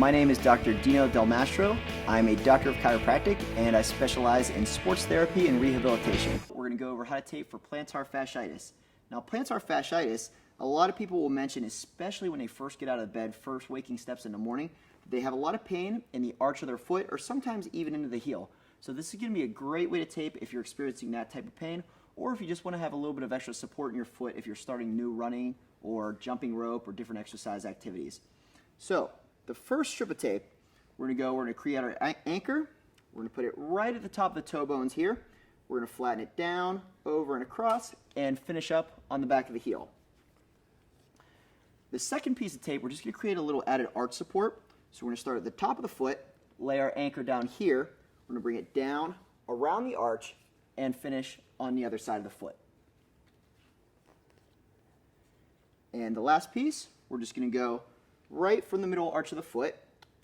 My name is Dr. Dino Del Mastro. I'm a doctor of chiropractic and I specialize in sports therapy and rehabilitation. We're going to go over how to tape for plantar fasciitis. Now, plantar fasciitis, a lot of people will mention, especially when they first get out of bed, first waking steps in the morning, they have a lot of pain in the arch of their foot or sometimes even into the heel. So this is going to be a great way to tape if you're experiencing that type of pain, or if you just want to have a little bit of extra support in your foot if you're starting new running or jumping rope or different exercise activities. So the first strip of tape, we're going to create our anchor. We're going to put it right at the top of the toe bones here. We're going to flatten it down, over and across, and finish up on the back of the heel. The second piece of tape, we're just going to create a little added arch support. So we're going to start at the top of the foot, lay our anchor down here. We're going to bring it down around the arch and finish on the other side of the foot. And the last piece, we're just going to go right from the middle arch of the foot.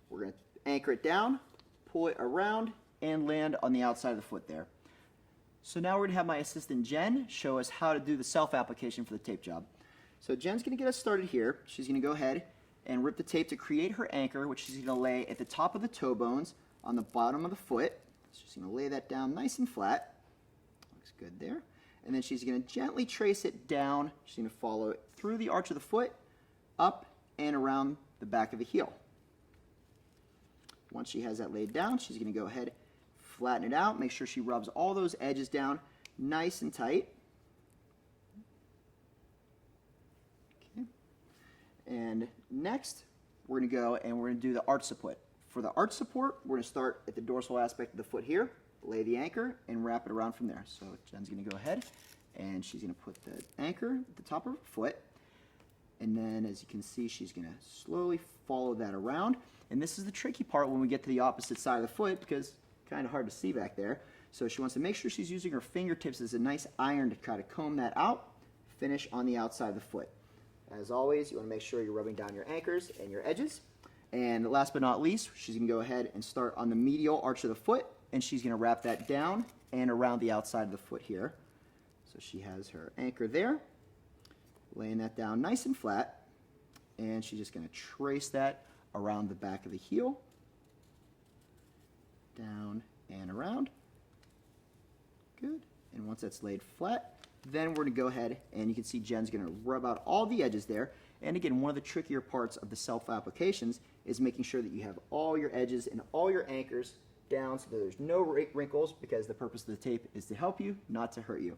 We're going to anchor it down, pull it around, and land on the outside of the foot there. So now we're going to have my assistant Jen show us how to do the self-application for the tape job. So Jen's going to get us started here. She's going to go ahead and rip the tape to create her anchor, which she's going to lay at the top of the toe bones on the bottom of the foot. So she's going to lay that down nice and flat. Looks good there. And then she's going to gently trace it down. She's going to follow it through the arch of the foot, up and around the back of the heel. Once she has that laid down, she's going to go ahead, flatten it out, make sure she rubs all those edges down nice and tight. Okay. And next, we're going to go and we're going to do the arch support. For the arch support, we're going to start at the dorsal aspect of the foot here, lay the anchor, and wrap it around from there. So Jen's going to go ahead, and she's going to put the anchor at the top of her foot. And then, as you can see, she's going to slowly follow that around. And this is the tricky part when we get to the opposite side of the foot, because it's kind of hard to see back there. So she wants to make sure she's using her fingertips as a nice iron to try to comb that out, finish on the outside of the foot. As always, you want to make sure you're rubbing down your anchors and your edges. And last but not least, she's going to go ahead and start on the medial arch of the foot, and she's going to wrap that down and around the outside of the foot here. So she has her anchor there, laying that down nice and flat, and she's just going to trace that around the back of the heel, down and around. Good. And once that's laid flat, then we're going to go ahead and you can see Jen's going to rub out all the edges there. And again, one of the trickier parts of the self-applications is making sure that you have all your edges and all your anchors down so that there's no wrinkles, because the purpose of the tape is to help you, not to hurt you.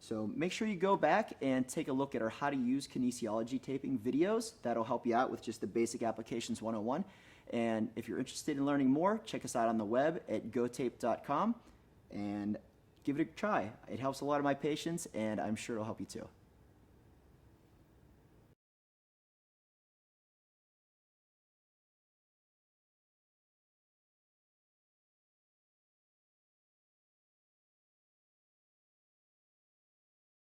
So make sure you go back and take a look at our how to use kinesiology taping videos. That'll help you out with just the basic applications 101. And if you're interested in learning more, check us out on the web at gotape.com and give it a try. It helps a lot of my patients, and I'm sure it'll help you too.